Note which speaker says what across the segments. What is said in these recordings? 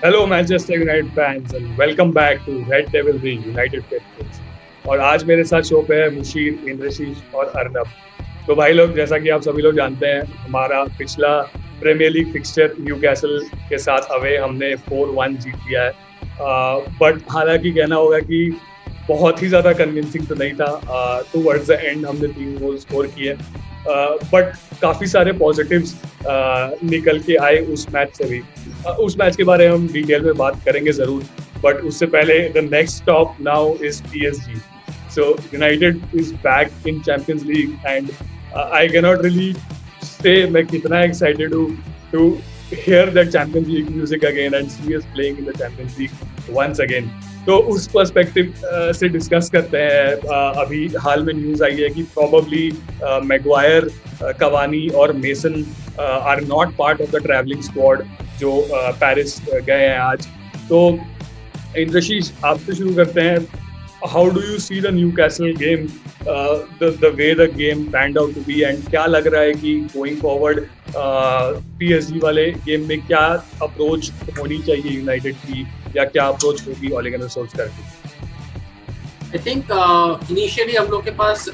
Speaker 1: Hello Manchester United fans and welcome back to Red Devil Reunited faithfuls. और आज मेरे साथ show पे है मुशीर, इंद्रशीष और अर्नब। तो भाई लोग, जैसा कि आप सभी लोग जानते हैं, हमारा पिछला प्रीमियर लीग फिक्सचर न्यूकैसल के साथ अवे हमने 4-1 जीत लिया है। बट हालांकि कहना होगा कि बहुत ही ज़्यादा कन्विंसिंग तो नहीं था। टुवर्ड्स द एंड हमने 3 गोल स्कोर किए, बट काफ़ी सारे पॉजिटिव्स निकल के आए उस मैच से भी। उस मैच के बारे में हम डिटेल में बात करेंगे ज़रूर, बट उससे पहले the next stop now is PSG। So United is back in champions league and I can not really say मैं कितना एक्साइटेड हूँ to hear that Champions League music again and see us playing in the Champions League once again। तो उस perspective से discuss करते हैं। अभी हाल में न्यूज़ आई है कि प्रोबेबली मैगवायर, कवानी और Mason are not part of the travelling squad जो पेरिस गए हैं आज। तो इंद्रशीष, आपसे शुरू करते हैं। How do you see the Newcastle game, the way the game panned out to be, and क्या लग रहा है कि गोइंग फॉरवर्ड PSG वाले गेम में क्या अप्रोच होनी चाहिए यूनाइटेड की, या क्या अप्रोच होगी ओले गुनर सोल्सकर की?
Speaker 2: I think initially हम लोग के पास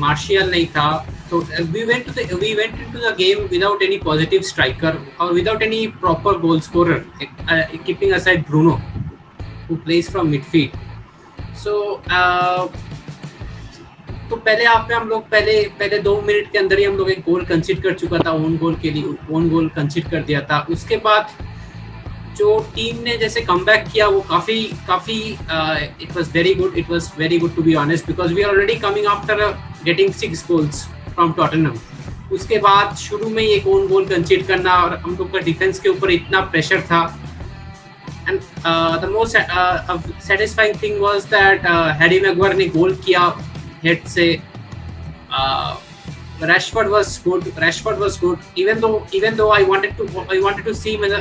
Speaker 2: मार्शियल नहीं था, तो we went into the game without any positive striker or without any proper goal scorer, keeping aside Bruno who plays from midfield. So तो पहले हाफ में हम लोग पहले 2 मिनट के अंदर ही हम लोग एक गोल कंसीड कर चुका था, ओन गोल कंसीड कर दिया था। उसके बाद जो टीम ने जैसे कमबैक किया वो काफी it was very good to be honest, because we are already coming after getting 6 goals from Tottenham. उसके बाद शुरू में ही एक ओन गोल कंसीड करना, और हम लोग का डिफेंस के ऊपर इतना प्रेशर था। And the most satisfying thing was that Harry Maguire ने गोल किया हेड से। Rashford was good. Even though I wanted to see him as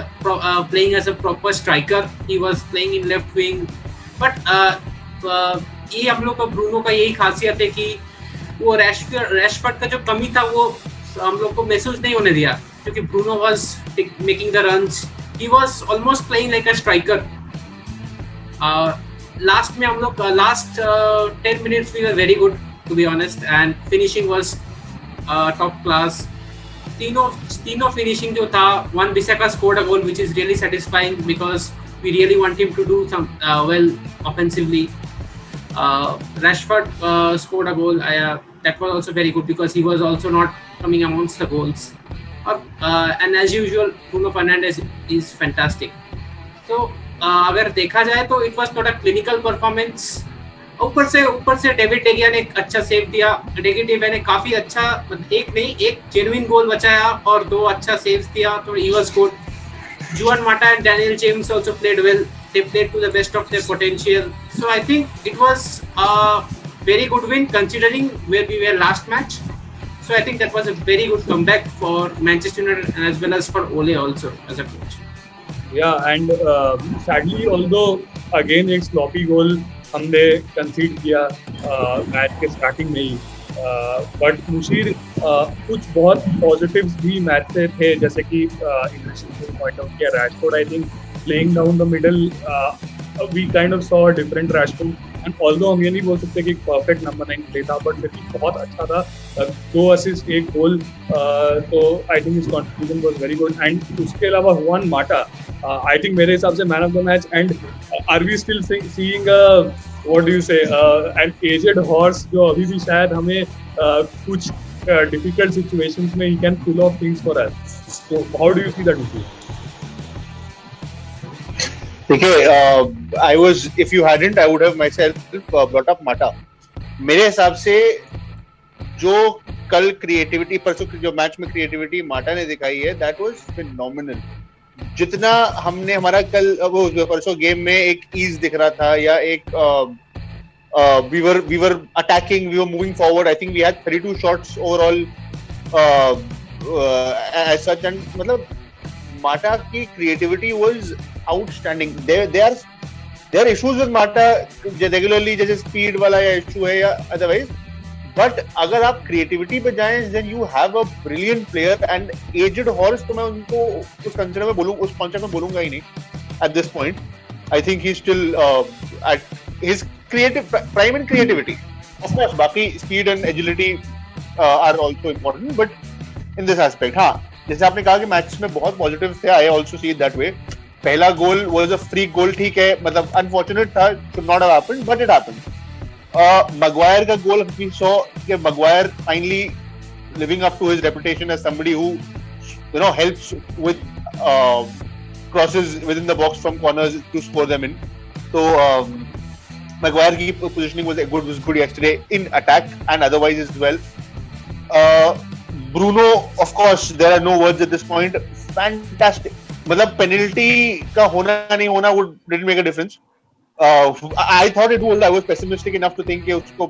Speaker 2: playing as a proper striker, he was playing in left wing. But ये हम लोग का Bruno का यही खासियत है कि वो रैशफोर्ड का जो कमी था वो हम लोग को महसूस नहीं होने दिया, क्योंकि Bruno was making the runs. He was almost playing like a striker. Last में हम लोग last 10 minutes we were very good, to be honest, and finishing was top class. तीनों finishing जो था, Wan Bissaka scored a goal which is really satisfying because we really want him to do some well offensively. Rashford scored a goal, that was also very good because he was also not coming amongst the goals. And as usual, Bruno Fernandes is fantastic. So अगर देखा जाए तो it was not a clinical performance. ऊपर से David डेगिया ने एक अच्छा save दिया। डेविड डेगिया ने काफी अच्छा, एक जेन्युइन गोल बचाया और 2 अच्छा सेव्स दिया, तो he was good. Juan Mata and Daniel James also played well, they played to the best of their potential. So I think it was a very good win considering where we were last match. So I think that was a very good comeback for Manchester United as well as for Ole also as a coach.
Speaker 1: Yeah, and sadly, although again एक sloppy goal हमने कंसीड किया match के starting में ही, but Musheer, कुछ बहुत positives भी match से थे, जैसे कि पॉइंट आउट किया Rashford. I think playing down the middle we kind of saw different Rashford, and although हम ये नहीं बोल सकते कि परफेक्ट नंबर 9 प्ले था, बट फिर भी बहुत अच्छा था। 2 असिस्ट, 1 गोल, तो I think his contribution was very good. And उसके अलावा जुआन माटा, आई थिंक मेरे हिसाब से man of the match. And are we still seeing what do you say an aged horse, जो अभी भी शायद हमें कुछ डिफिकल्ट सिचुएशंस में ही can pull off things for us. So how do you see that Mushir?
Speaker 3: देखिए, I was, if you hadn't, I would have myself brought up Mata. मेरे हिसाब से जो कल क्रिएटिविटी, परसों जो मैच में क्रिएटिविटी माटा ने दिखाई है, that was phenomenal. जितना हमने हमारा कल वो परसों गेम में एक ईज दिख रहा था, या एक we were attacking, we were moving forward. I think we had 32 shots overall as such, and मतलब माटा की creativity was outstanding. There are issues with Mata regularly, जैसे स्पीड वाला या इशू है या अदरवाइज, बट अगर आप क्रिएटिविटी पे जाएं, then you have a brilliant player and aged horse, तो मैं उनको उस कंसीडर में बोलूं, उस कॉन्सेप्ट में बोलूंगा ही नहीं। at this point. I think he's still at his prime in creativity. Of course, बाकी speed and agility are also important, but in this aspect, हाँ, जैसे आपने कहा कि मैच में बहुत positives थे, I also see it that way. पहला गोल was a free goal, ठीक है, मतलब unfortunate था, should not have happened, but it happened. Maguire का गोल we saw कि Maguire finally living up to his reputation as somebody who, you know, helps with crosses within the box from corners to score them in. So Maguire की positioning was good yesterday in attack and otherwise as well. Bruno, of course, there are no words at this point. Fantastic. मतलब penalty का होना नहीं होना didn't make a difference. I thought it was. I was pessimistic enough to think कि उसको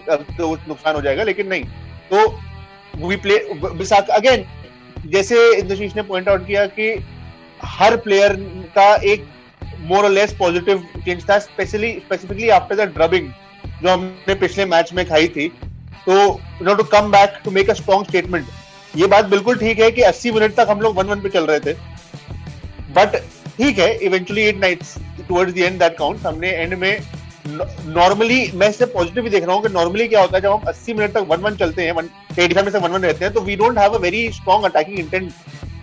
Speaker 3: तो नुकसान हो जाएगा, लेकिन नहीं. तो we play Bissaka again. जैसे इंद्रशीष ने पॉइंट आउट किया कि हर प्लेयर का एक मोर और लेस पॉजिटिव चेंज था, स्पेसिफिकली आफ्टर द ड्रबिंग जो हमने पिछले मैच में खाई थी. तो you know to come back to make a strong statement. ये बात बिल्कुल ठीक है कि 80 मिनट तक हम लोग 1-1 पे चल रहे थे, बट ठीक है, eventually it nights towards the end that counts. हमने एंड में नॉर्मली, मैं इससे पॉजिटिव भी देख रहा हूँ कि नॉर्मली क्या होता है जब हम 80 मिनट तक 1-1 चलते हैं, 85 में से 1-1 रहते हैं, तो we don't have a very strong attacking intent.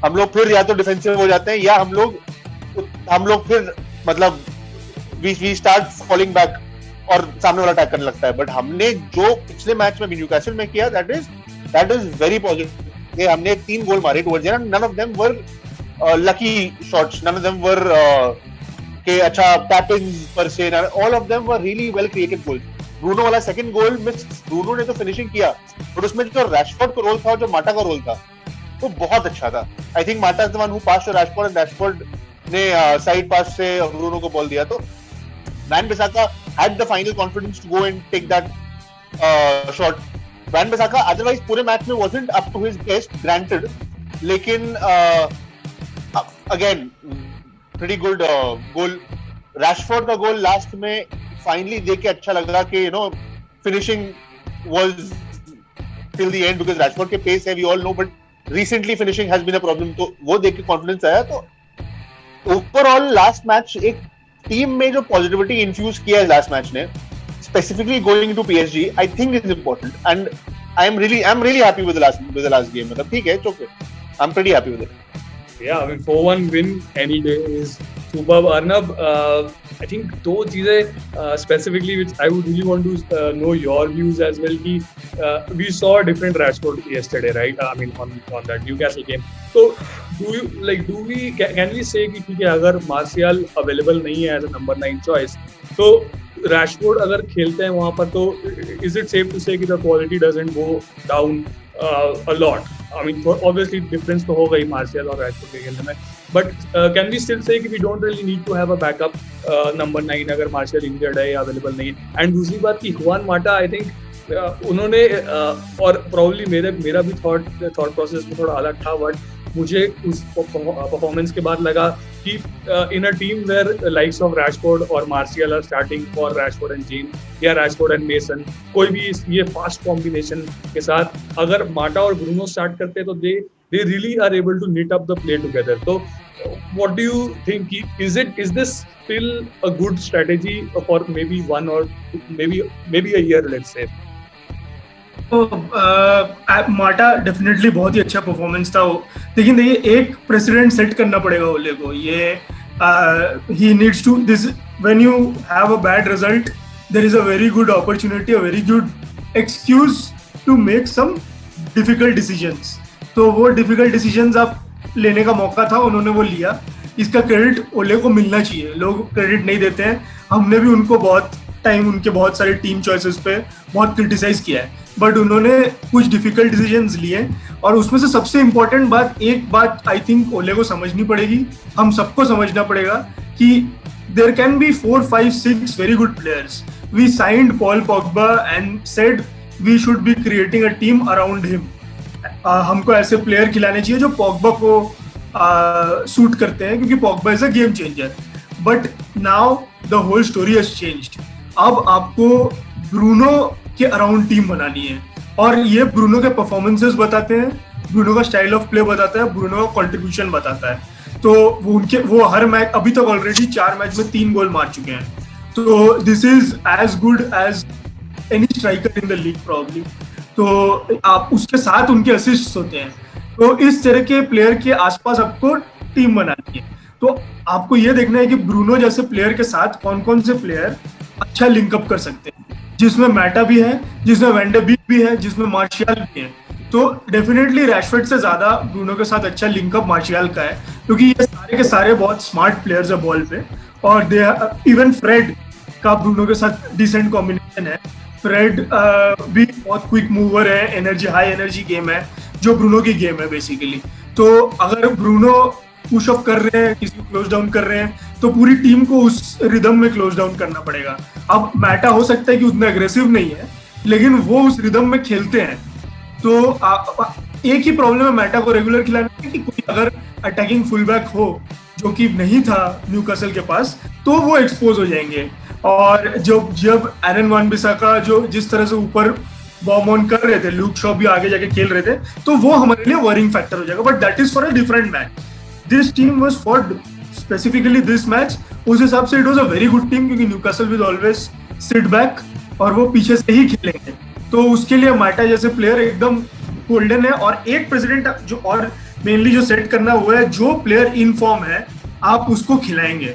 Speaker 3: हम लोग फिर या तो डिफेंसिव हो जाते हैं या हम लोग फिर मतलब वी स्टार्ट फॉलिंग बैक और सामने वाला अटैक करने लगता है. बट हमने जो पिछले मैच में न्यूकासल में किया, दैट इज वेरी पॉजिटिव. हमने 3 गोल मारे towards the end, none of them were lucky shots, none of them were के अच्छा टैपिंग्स पर से, all of them were really well created goals. Bruno वाला सेकंड गोल में ब्रूनो ने तो फिनिशिंग किया, बट उसमें जो रैशफोर्ड का रोल था और जो माटा का रोल था वो बहुत अच्छा था. I think Mata is the one who pass to Rashford and Rashford ने साइड पास से ब्रूनो को बॉल दिया. तो Wan Bissaka had the final confidence to go and take that shot. Wan Bissaka otherwise पूरे मैच में wasn't up to his best, granted, लेकिन again pretty good goal. Rashford का गोल लास्ट में फाइनली देख के अच्छा लग रहा कि you know finishing was till the end because Rashford के पेस है, we all know, but recently finishing has been a problem. तो वो देख के कॉन्फिडेंस आया. तो ओवरऑल लास्ट मैच एक टीम में जो पॉजिटिविटी इन्फ्यूज किया है लास्ट मैच ने, specifically going to PSG, I think is important and I am really happy with the last game. मतलब ठीक है, it's okay, I am pretty happy with it.
Speaker 1: Yeah, I mean 4-1 win any day is superb. Arnab, I think दो चीजें specifically which I would really want to know your views as well. कि we saw a different Rashford yesterday, right? I mean on that Newcastle game. So can we say कि ठीक है, अगर Martial available नहीं है as a number 9 choice, तो Rashford अगर खेलते हैं वहाँ पर, तो is it safe to say कि the quality doesn't go down a lot? I mean, obviously difference तो होगा ही Martial और Rashford के खेलने में, but can we still say कि we don't really need to have a backup number 9 अगर Martial injured है या available नहीं है? And दूसरी बात कि Juan Mata, I think उन्होंने और probably मेरा भी thought process में थोड़ा अलग था, but मुझे उस परफॉर्मेंस के बाद लगा कि in a team where likes of Rashford और Martial are starting for Rashford and Jen या रैशफोर्ड एंड मेसन, कोई भी ये फास्ट कॉम्बिनेशन के साथ अगर माटा और ब्रूनो स्टार्ट करते हैं तो they really are able to knit up the play together. तो what do you think, is this still a good strategy for maybe one or maybe a year, let's say?
Speaker 4: तो माटा definitely बहुत ही अच्छा performance था वो, लेकिन देखिए एक प्रेसिडेंट सेट करना पड़ेगा ओले को. ये he needs to this, when you have a bad result there is a very good opportunity, a very good excuse to make some difficult decisions. तो वो डिफिकल्ट डिसीजंस आप लेने का मौका था, उन्होंने वो लिया. इसका क्रेडिट ओले को मिलना चाहिए, लोग क्रेडिट नहीं देते हैं. हमने भी उनको बहुत टाइम उनके बहुत सारे टीम चॉइसेस पे बहुत क्रिटिसाइज किया है, बट उन्होंने कुछ डिफिकल्ट डिसीजंस लिए. और उसमें से सबसे इम्पोर्टेंट बात आई थिंक ओले को समझनी पड़ेगी, हम सबको समझना पड़ेगा कि there can be 4, 5, 6 very good players. We signed Paul Pogba and said we should be creating a team around him. हमको ऐसे प्लेयर खिलाने चाहिए जो पॉग्बा को सूट करते हैं, क्योंकि Pogba is a game changer. But now the whole story has changed. अब आपको ब्रूनो के अराउंड टीम बनानी है, और ये ब्रूनो के परफॉर्मेंसेस बताते हैं, ब्रूनो का स्टाइल ऑफ प्ले बताता है, ब्रूनो का कंट्रीब्यूशन बताता है. तो वो हर मैच अभी तक ऑलरेडी 4 मैच में 3 गोल मार चुके हैं, तो this is as good as any striker in the league probably. तो आप उसके साथ उनके असिस्ट होते हैं, तो इस तरह के प्लेयर के आसपास आपको टीम बनानी है। तो आपको ये देखना है कि ब्रूनो जैसे प्लेयर के साथ कौन कौन से प्लेयर अच्छा लिंकअप कर सकते हैं, जिसमें मैटा भी है, जिसमें वैन डे बीक भी है, जिसमें मार्शियल भी है। तो डेफिनेटली रैशफोर्ड से ज्यादा ब्रूनो के साथ अच्छा लिंकअप मार्शियल का है, क्योंकि ये सारे के सारे बहुत स्मार्ट प्लेयर्स है बॉल पे, और दे इवन फ्रेड का ब्रूनो के साथ डिसेंट कॉम्बिनेशन है। फ्रेड भी बहुत क्विक मूवर है, एनर्जी हाई एनर्जी गेम है जो ब्रूनो की गेम है बेसिकली। तो अगर ब्रूनो पुशअप कर रहे हैं, किसी को क्लोज डाउन कर रहे हैं, तो पूरी टीम को उस रिदम में क्लोज डाउन करना पड़ेगा। अब मैटा हो सकता है कि उतना एग्रेसिव नहीं है, लेकिन वो उस रिदम में खेलते हैं। तो एक ही प्रॉब्लम है मैटा को रेगुलर खिलाने में कि कोई अगर अटैकिंग फुलबैक हो जो कि नहीं था न्यूकासल के पास, तो वो एक्सपोज हो जाएंगे। और जब एरन वन-बिसाका जो जिस तरह से ऊपर बॉम ऑन कर रहे थे, लूक शॉ भी आगे जाके खेल रहे थे, तो वो हमारे लिए वरिंग फैक्टर हो जाएगा। But that is for a different match. This team was for specifically this match. उस हिसाब से it was a very good team, क्योंकि Newcastle will always sit back और वो पीछे से ही खेलेंगे। तो उसके लिए मैटा जैसे प्लेयर एकदम गोल्डन है। और एक प्रेसिडेंट जो और मेनली जो सेट करना हुआ है, जो प्लेयर इन फॉर्म है आप उसको खिलाएंगे।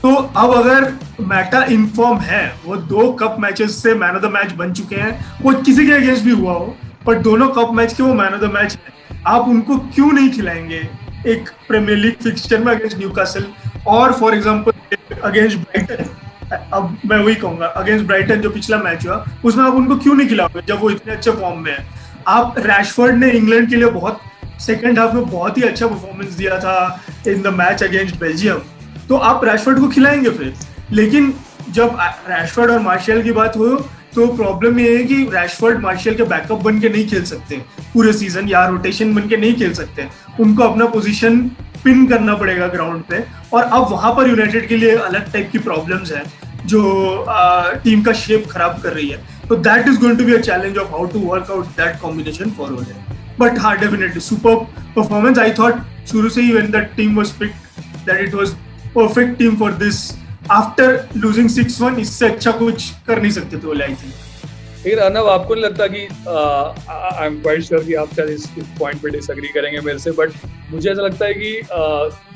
Speaker 4: तो अब अगर मैटा इन फॉर्म है, वो 2 कप मैचेस से मैन ऑफ द मैच बन चुके हैं, वो किसी के अगेंस्ट भी हुआ हो, पर दोनों कप मैच के वो मैन ऑफ द मैच है, आप उनको क्यों नहीं खिलाएंगे एक प्रीमियर लीग फिक्सचर में अगेंस्ट न्यूकासल और फॉर एग्जांपल अगेंस्ट ब्राइटन? अब मैं वही कहूंगा, अगेंस्ट ब्राइटन जो पिछला मैच हुआ उसमें आप उनको क्यों नहीं खिलाओगे जब वो इतने अच्छे फॉर्म में है? आप रैशफोर्ड ने इंग्लैंड के लिए बहुत सेकंड हाफ में बहुत ही अच्छा परफॉर्मेंस दिया था in the match against Belgium, तो आप रैशफोर्ड को खिलाएंगे फिर। लेकिन जब रैशफोर्ड और मार्शियल की बात हो, तो प्रॉब्लम ये है कि रैशफोर्ड मार्शियल के बैकअप बन के नहीं खेल सकते पूरे सीजन, या रोटेशन बन के नहीं खेल सकते। उनको अपना पोजीशन पिन करना पड़ेगा ग्राउंड पे, और अब वहां पर यूनाइटेड के लिए अलग टाइप की प्रॉब्लम्स हैं जो टीम का शेप खराब कर रही है। तो that is going to be a challenge of how to work out that combination forward. But हाँ, definitely super performance. I thought शुरू से ही when that team was picked that it was perfect team for this. After losing 6-1 इससे अच्छा कुछ कर नहीं सकते थे, आई थिंक।
Speaker 1: लेकिन अर्नब, आपको नहीं लगता कि आई एम क्वाइट श्योर कि आप शायद इस पॉइंट पे डिसएग्री करेंगे मेरे से, बट मुझे ऐसा लगता है कि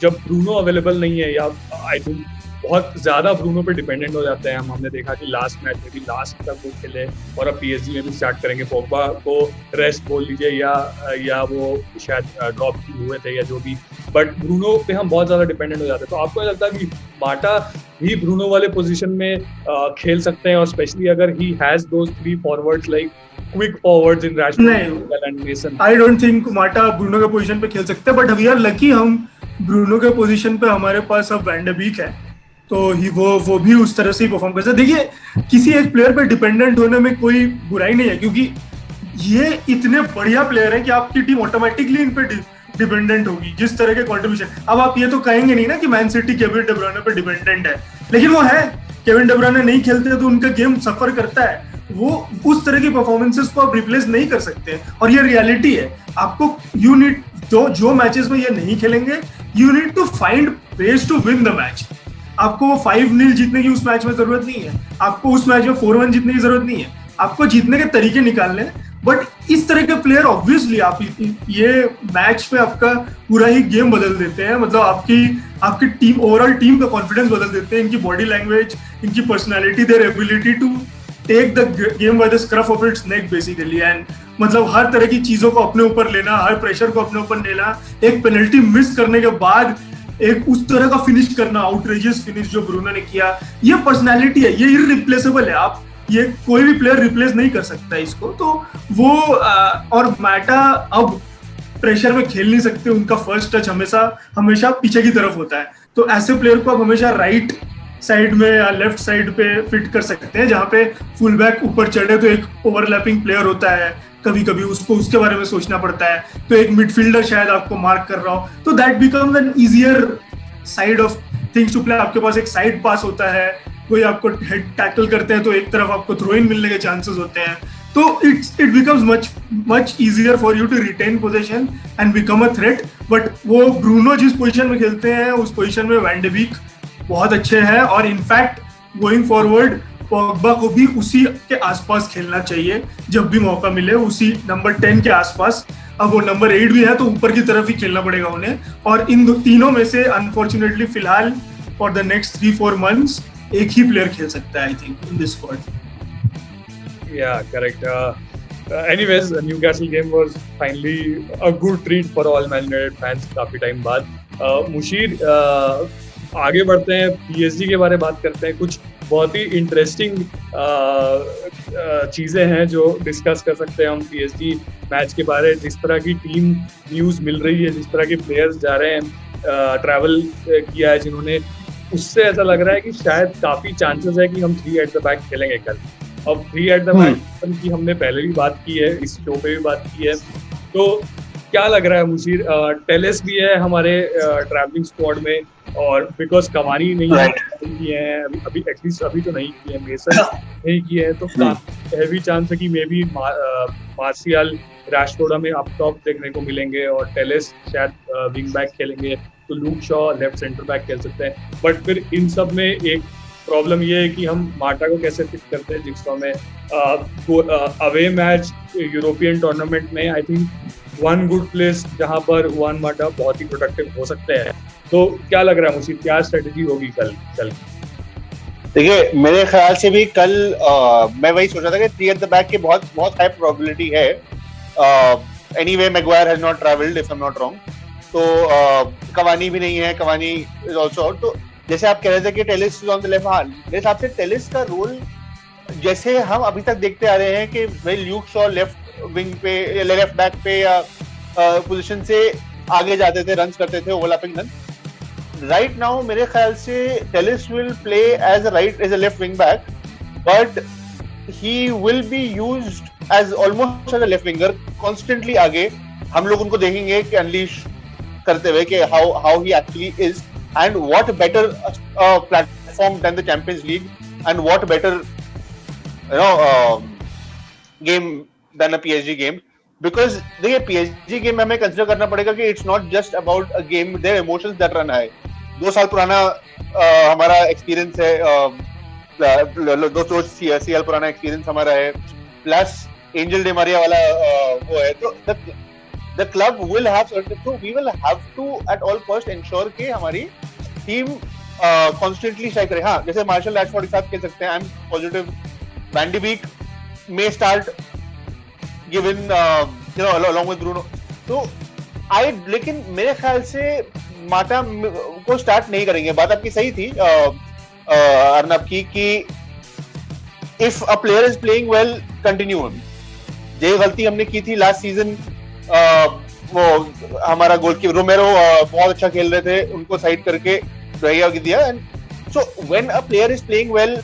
Speaker 1: जब ब्रूनो अवेलेबल नहीं है, या आई थिंक बहुत ज्यादा ब्रूनो पे डिपेंडेंट हो जाते हैं हम। हमने देखा कि लास्ट मैच में भी लास्ट तक वो खेले, और अब पीएसजी में भी स्टार्ट करेंगे। पोग्बा को रेस्ट बोल लीजिए या वो शायद ड्रॉप हुए थे या जो भी, बट ब्रूनो पे हम बहुत ज्यादा डिपेंडेंट हो जाते हैं। तो आपको लगता है कि माटा भी ब्रूनो वाले पोजीशन में खेल सकते हैं, और स्पेशली अगर he has those 3 forwards like quick forwards in Rashford and mason?
Speaker 4: I don't think माटा ब्रूनो के पोजीशन पे खेल सकते, बट वी आर लकी हम ब्रूनो के पोजीशन पे हमारे पास अब वैन डे बीक है, तो वो भी उस तरह से ही परफॉर्म कर सकते। देखिए, किसी एक प्लेयर पे डिपेंडेंट होने में कोई बुराई नहीं है, क्योंकि ये इतने बढ़िया प्लेयर है कि आपकी टीम ऑटोमेटिकली इन पे डिपेंडेंट होगी जिस तरह के कंट्रीब्यूशन। अब आप ये तो कहेंगे नहीं ना कि मैन सिटी केविन डे ब्रुयने पे डिपेंडेंट है, लेकिन वो है। केविन डे ब्रुयने नहीं खेलते तो उनका गेम सफर करता है। वो उस तरह की परफॉर्मेंसेस को आप रिप्लेस नहीं कर सकते, और ये रियलिटी है। आपको यू नीड जो मैचेस में ये नहीं खेलेंगे, you need to find ways to win the match. आपको 5-0 जीतने की उस मैच में जरूरत नहीं है, आपको उस मैच में 4-1 जीतने की जरूरत नहीं है, आपको जीतने के तरीके निकालने हैं। बट इस तरह के प्लेयर ऑब्वियसली आप ये मैच में आपका पूरा ही गेम बदल देते हैं, मतलब आपकी टीम, ओवरऑल टीम का कॉन्फिडेंस बदल देते हैं। इनकी बॉडी लैंग्वेज, इनकी personality, their ability to take the game by the scruff of its neck basically. And मतलब हर तरह की चीजों को अपने ऊपर लेना, हर प्रेशर को अपने ऊपर लेना, एक पेनल्टी मिस करने के बाद एक उस तरह का फिनिश करना, आउटरेजियस फिनिश जो ब्रूनो ने किया, ये पर्सनैलिटी है, ये इररिप्लेसेबल है। आप ये कोई भी प्लेयर रिप्लेस नहीं कर सकता इसको। तो वो और मैटा अब प्रेशर में खेल नहीं सकते, उनका फर्स्ट टच हमेशा पीछे की तरफ होता है। तो ऐसे प्लेयर को आप हमेशा राइट साइड में या लेफ्ट साइड पे फिट कर सकते हैं, जहाँ पे फुल बैक ऊपर चढ़े तो एक ओवरलैपिंग प्लेयर होता है, कभी कभी उसको उसके बारे में सोचना पड़ता है, तो एक मिडफील्डर शायद आपको मार्क कर रहा हो, तो that becomes an easier side of things to play. आपके पास एक साइड पास होता है, कोई आपको हेड टैकल करते हैं तो एक तरफ आपको थ्रो इन मिलने के चांसेस होते हैं। तो it becomes much easier for you to retain position and become a threat. But वो ब्रूनो जिस पोजीशन में खेलते हैं उस पोजीशन में वैन डे बीक बहुत अच्छे हैं, और इनफैक्ट गोइंग फॉरवर्ड पोग्बा को भी उसी के आसपास खेलना चाहिए जब भी मौका मिले, उसी नंबर 10 के आसपास। अब वो नंबर 8 भी है तो ऊपर की तरफ ही खेलना पड़ेगा उन्हें, और इन तीनों में से अनफॉर्चुनेटली फिलहाल फॉर द नेक्स्ट 3-4 मंथ्स एक ही प्लेयर खेल सकता है I think in this squad.
Speaker 1: Yeah, correct. Anyways, the Newcastle game was finally a good treat for all Man United fans काफी टाइम बाद। मुशीर, आगे बढ़ते हैं, PSG के बारे में बात करते हैं। कुछ बहुत ही इंटरेस्टिंग चीज़ें हैं जो डिस्कस कर सकते हैं हम PSG मैच के बारे। जिस तरह की टीम न्यूज़ मिल रही है, जिस तरह के प्लेयर्स जा रहे हैं, ट्रैवल किया है जिन्होंने, उससे ऐसा लग रहा है कि शायद काफ़ी चांसेस है कि हम 3 एट द बैक खेलेंगे कल। अब 3 एट द बैक की हमने पहले भी बात की है, इस शो पे भी बात की है। तो क्या लग रहा है मुशीर? टेलेस भी है हमारे ट्रैवलिंग स्क्वाड में, और बिकॉज कवानी नहीं किए हैं अभी एटलीस्ट अभी तो नहीं किए हैं, मेसन नहीं किए हैं, तो हैवी चांस है कि मे बी मार्शियल रैशफोर्ड हमें अप टॉप देखने को मिलेंगे, और टेलेस शायद विंग बैक खेलेंगे, तो Luke Shaw left centre back खेल सकते हैं। बट फिर इन सब में एक प्रॉब्लम ये है कि हम माटा को कैसे फिट करते हैं जिक्सॉ में। अवे मैच यूरोपियन टूर्नामेंट में I think one good place जहां पर वन माटा बहुत ही प्रोडक्टिव हो सकते हैं। तो क्या लग रहा है मुझे, क्या स्ट्रेटेजी होगी कल?
Speaker 3: देखिए, मेरे ख्याल से भी कल मैं वही सोच रहा था कि 3 एट द बैक की बहुत हाई प्रोबेबिलिटी है। Anyway Maguire has not travelled if I am not wrong, तो कवानी भी नहीं है, कवानी इज आल्सो आउट। तो जैसे आप कह रहे थे कि Tellis is on the left, हाँ मेरे हिसाब से टेलिस का रोल जैसे हम अभी तक देखते आ रहे हैं कि भाई ल्यूक शॉ लेफ्ट विंग पे, लेफ्ट बैक पे या पोजीशन से आगे जाते थे, रन्स करते थे, ओवरलैपिंग रन। राइट नाउ मेरे ख्याल से Telles will play as a left wing back, but he will be used as almost as a left winger constantly. आगे हम लोग उनको देखेंगे कि अनलीश करते हुए कि how he actually is, and what better platform than the Champions League, and what better game than a PSG game, because देखिए PSG game में हमें कंसिडर करना पड़ेगा कि it's not just about a game, there are emotions that run high। 2 साल पुराना हमारा experience है, 2 CL पुराना एक्सपीरियंस हमारा है, प्लस एंजल डिमारिया वाला वो है। तो the club will have certain, so we will have to at all cost ensure कि हमारी टीम constantly strike करे। हाँ, जैसे मार्शल रैशफोर्ड के साथ खेल सकते हैं, I am positive van de Beek may start given along with Bruno। तो लेकिन मेरे ख्याल से माटा को स्टार्ट नहीं करेंगे। बात आपकी सही थी अर्नब की कि if a player is playing well, continue him। ये गलती हमने की थी लास्ट सीजन, वो हमारा गोलकीपर रोमेरो बहुत अच्छा खेल रहे थे, उनको साइड करके दिया। So when a player is playing well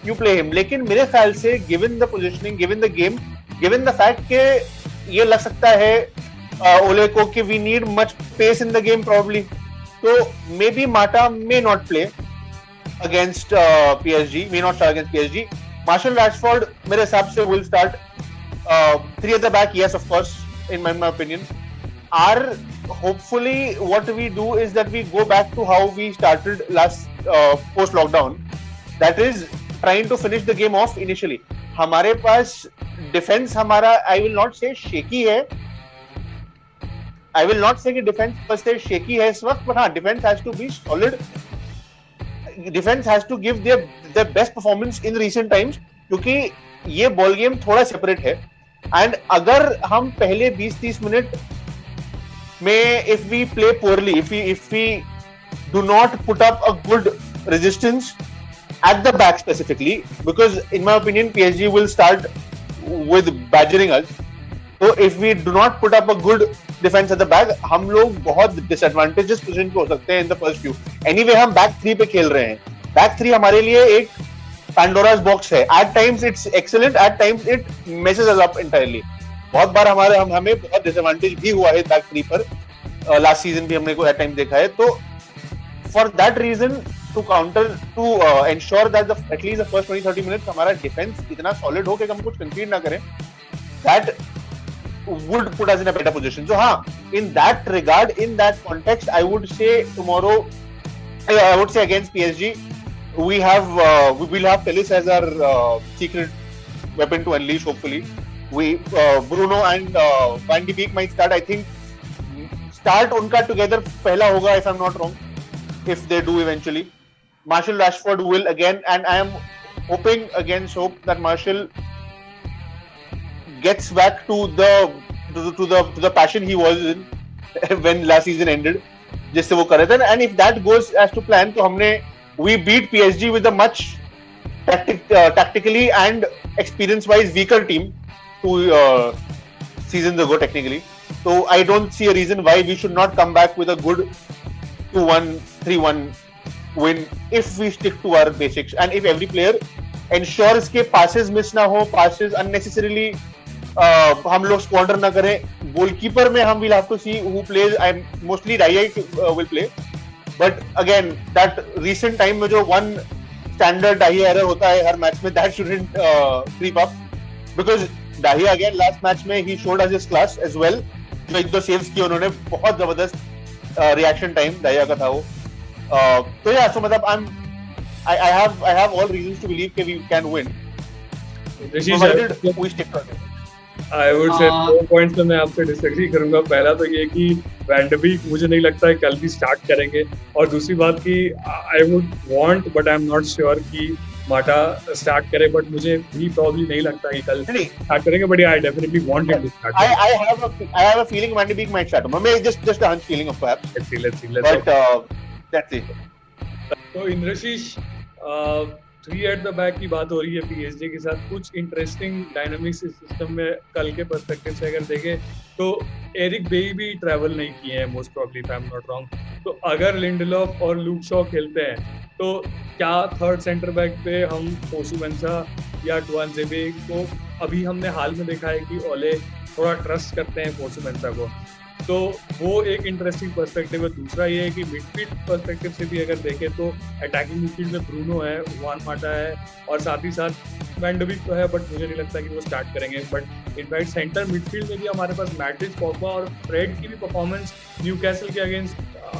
Speaker 3: you play him. लेकिन मेरे ख्याल से given the positioning, given the game, given the fact के ये लग सकता है ओले को कि we need much pace in the game probably, तो maybe Mata may not play against PSG, may not start against PSG। Martial Rashford मेरे हिसाब से will start 3 at the back, yes of course, in my opinion। Hopefully what we do is that we go back to how we started last post lockdown, that is trying to finish the game off initially। हमारे पास defence हमारा I will not say shaky है, I will not say कि defence पर से shaky है इस वक्त, but हाँ defence has to be solid, defence has to give their best performance in recent times, क्योंकि ये बॉल गेम थोड़ा सेपरेट है। एंड अगर हम पहले 20-30 मिनट में if we play poorly, if we do not put up a good resistance at the back specifically, because in my opinion PSG will start with badgering us, so if we do not put up a good defense at the back, हम लोग बहुत disadvantageous position पे हो सकते हैं in the first few। anyway हम back 3 पे खेल रहे हैं, back 3 हमारे लिए एक Pandora's box है। at times it's excellent, at times it messes us up entirely। बहुत बार हमें बहुत डिसएडवांटेज भी हुआ है बैक 3 पर, लास्ट सीजन भी हमने को एट टाइम देखा है। तो for that reason to counter, to ensure that at least the first 20-30 minutes हमारा डिफेंस इतना सॉलिड हो कि हम कुछ कंसीड ना करें, that would put us in a better position. So, in that regard, in that context, I would say tomorrow, I would say against PSG, we will have Telles as our secret weapon to unleash. Hopefully, Bruno and Van de Beek might start. I think start उनका together पहला होगा, if I'm not wrong. If they do eventually, Martial Rashford will again, and I am hoping against hope that Martial gets back to the passion he was in when last season ended, जिससे वो कर रहे थे. And if that goes as to plan, तो we beat PSG with a much tactically and experience-wise weaker team 2 seasons ago technically. So I don't see a reason why we should not come back with a good 2-1, 3-1 win if we stick to our basics and if every player ensures के passes miss ना हो, passes unnecessarily हम लोग squander ना करें. Goalkeeper में हम will have to see who plays. I'm mostly Dahia will play, but again that recent time में जो one standard Dahia error होता है हर match में, that shouldn't creep up, because Dahia again last match में he showed us his class as well. जो एक दो saves किए उन्होंने, बहुत जबरदस्त reaction time Dahia का था वो. तो yeah, so मतलब I have all reasons to believe that we can win. Provided we stick to it.
Speaker 1: I would say 2 points में मैं आपसे डिसएग्री करूंगा. पहला तो ये कि वैन डे बीक मुझे नहीं लगता है कल भी स्टार्ट करेंगे, और दूसरी बात कि I would want but I am not sure कि माटा स्टार्ट करे, बट मुझे भी प्रॉब्ली नहीं लगता कि कल स्टार्ट करेंगे, but I definitely want him to start.
Speaker 3: I have a feeling Van de Beek might start. Maybe just a hunch feeling of perhaps.
Speaker 1: Let's see.
Speaker 3: But that's it.
Speaker 1: तो इंद्रशीष 3 at the back की बात हो रही है PSG के साथ. कुछ interesting dynamics इस सिस्टम में कल के पर्सपेक्टिव से अगर देखें तो एरिक बेई भी ट्रैवल नहीं किए हैं most probably, if I am not wrong. तो अगर लिंडलॉफ और लूक शॉ खेलते हैं तो क्या थर्ड सेंटर बैक पे हम फोसुमेंसा या टुआंजेबे को, अभी हमने हाल में देखा है कि ओले थोड़ा ट्रस्ट करते हैं फोसुमेंसा को, तो वो एक इंटरेस्टिंग पर्सपेक्टिव है. दूसरा ये है कि मिडफील्ड पर्सपेक्टिव से भी अगर देखें तो अटैकिंग मिडफील्ड में ब्रूनो है, जुआन माटा है, और साथ ही साथ वैन डे बीक तो है, बट मुझे नहीं लगता कि वो स्टार्ट करेंगे. बट इनफैक्ट सेंटर मिडफील्ड में भी हमारे पास मैटिच, पॉग्बा और फ्रेड की भी परफॉर्मेंस न्यूकैसल के अगेंस्ट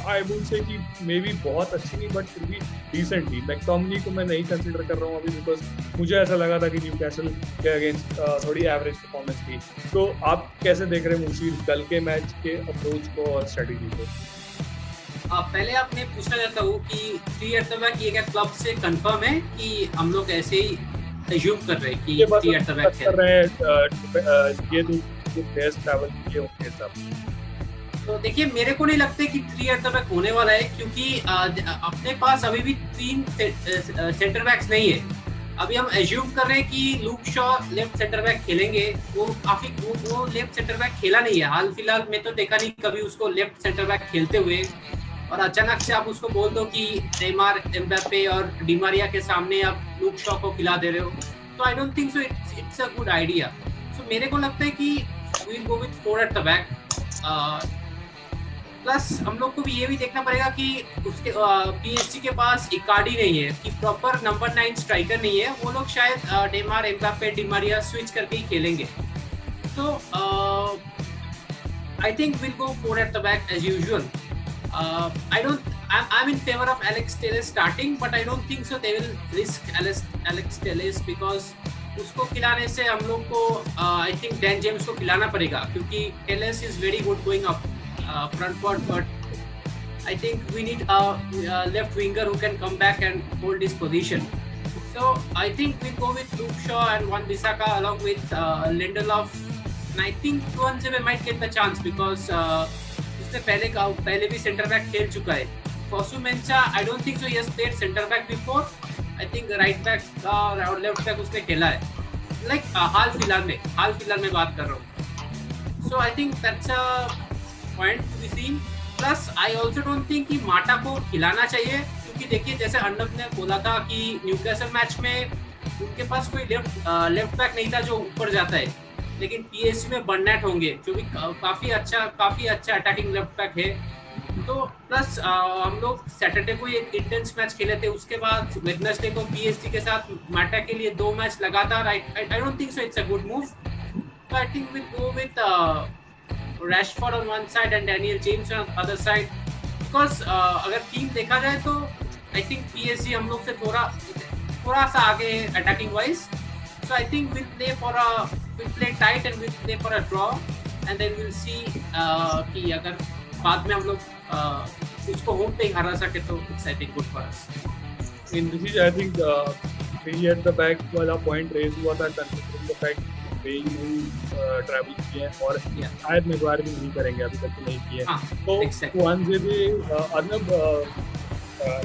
Speaker 1: आई वुड से कि मे बी बहुत अच्छी नहीं, बट फिर भी डिसेंट थी. मैकटोमिनी को मैं नहीं कंसिडर कर रहा हूँ अभी, बिकॉज मुझे ऐसा लगा था कि न्यूकैसल के अगेंस्ट थोड़ी एवरेज परफॉर्मेंस थी. तो आप कैसे देख रहे हैं मुशीर कल के मैच के अप्रोच को और स्ट्रेटेजी को?
Speaker 2: पहले आपने पूछना चाहता हूँ कि 3 at the back ये क्या क्लब से कंफर्म है कि हम लोग ऐसे ही एज्यूम कर रहे हैं कि 3 at the back
Speaker 1: कर रहे हैं ये जो प्लेयर्स ट्रैवल किए होंगे सब?
Speaker 2: तो देखिए, मेरे को नहीं लगता कि 3 at the back होने वाला है, क्योंकि अपने पास अभी भी 3 सेंटर बैक्स नहीं है. अभी हम एज्यूम कर रहे हैं कि Luke Shaw left centre back खेलेंगे. वो लेफ्ट सेंटर बैक खेला नहीं है हाल फिलहाल में, तो देखा नहीं कभी उसको लेफ्ट सेंटर बैक खेलते हुए, और अचानक से आप उसको बोल दो कि नेमार, एम्बापे और डिमारिया के सामने आप लूक शॉ को खिला दे रहे हो, तो I don't think so it's a good idea. So मेरे को लगता है कि we will go with 4 at the back. Plus हम लोग को भी ये भी देखना पड़ेगा कि उसके PSG के पास इकार्डी नहीं है, कि प्रॉपर नंबर 9 स्ट्राइकर नहीं है. वो लोग शायद नेमार, एम्बापे, डिमारिया स्विच करके ही खेलेंगे. तो I think will go 4 at the back as usual. I'm in favor of Alex Telles starting, but I don't think so they will risk Alex Telles, because उसको खिलाने से हम लोग को I think Dan James को खिलाना पड़ेगा, क्योंकि Telles is very good going up front forward, but I think we need a left winger who can come back and hold his position. So I think we go with Luke Shaw and Wan-Bissaka along with Lindelof, and I think Tuanzebe might get the chance because उसने पहले भी centre back खेल चुका है. Fosu-Mensah, I don't think so he has played center back before. I think right back और left back उसने खेला है, like हाल फिलहाल में बात कर रहा हूँ. So I think that's a point to be seen. Plus I also don't think कि माटा को खिलाना चाहिए, क्योंकि देखिए जैसे अर्नब ने बोला था कि न्यूकैसल मैच में उनके पास कोई लेफ्ट बैक नहीं था जो ऊपर जाता है, लेकिन PSG में बर्नैट होंगे जो भी काफ़ी अच्छा अटैकिंग लेफ्ट बैक है. तो प्लस हम लोग सैटरडे को एक इंटेंस मैच खेले थे, उसके बाद वेडनेसडे को PSG के साथ माटा के लिए 2 मैच लगातार. आई don't think so it's a good move. So I think we'll go with Rashford on one side and Daniel James on the other side. Because अगर टीम देखा जाए तो I think PSG हम लोग से थोड़ा सा आगे attacking wise. So I think we'll play tight and we'll play for a draw, and then we'll see कि अगर बाद में हम लोग उसको होम पे हरा सके तो it's I think good for us.
Speaker 1: In this is I think three at the back वाला point raise हुआ था considering the fact बेल नहीं ट्रैवल किए हैं और शायद मैगवायर भी नहीं करेंगे, अभी तक नहीं किए। तो वन से भी अर्नब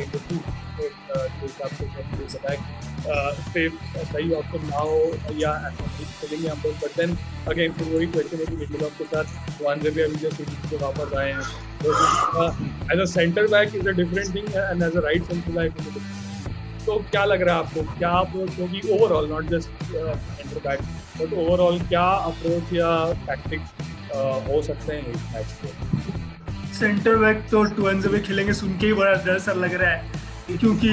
Speaker 1: जो हिसाब से सही ऑप्शन ना हो या ऐसा नहीं चलेंगे हम लोग, बट देन अगेन फिर वही क्वेश्चन है कि लिंडलॉफ के साथ वन से भी अभी जो सिटी से वापस आए हैं, तो as a centre back is a different thing and as a right centre back is a different. तो क्या लग रहा है आपको, क्या अप्रोच होगी overall, not just centre back but overall, क्या अप्रोच या टैक्टिक्स हो सकते हैं इस मैच के?
Speaker 4: सेंटर बैक तो टुअनजेबे खेलेंगे सुन के ही बड़ा डर सा लग रहा है, क्योंकि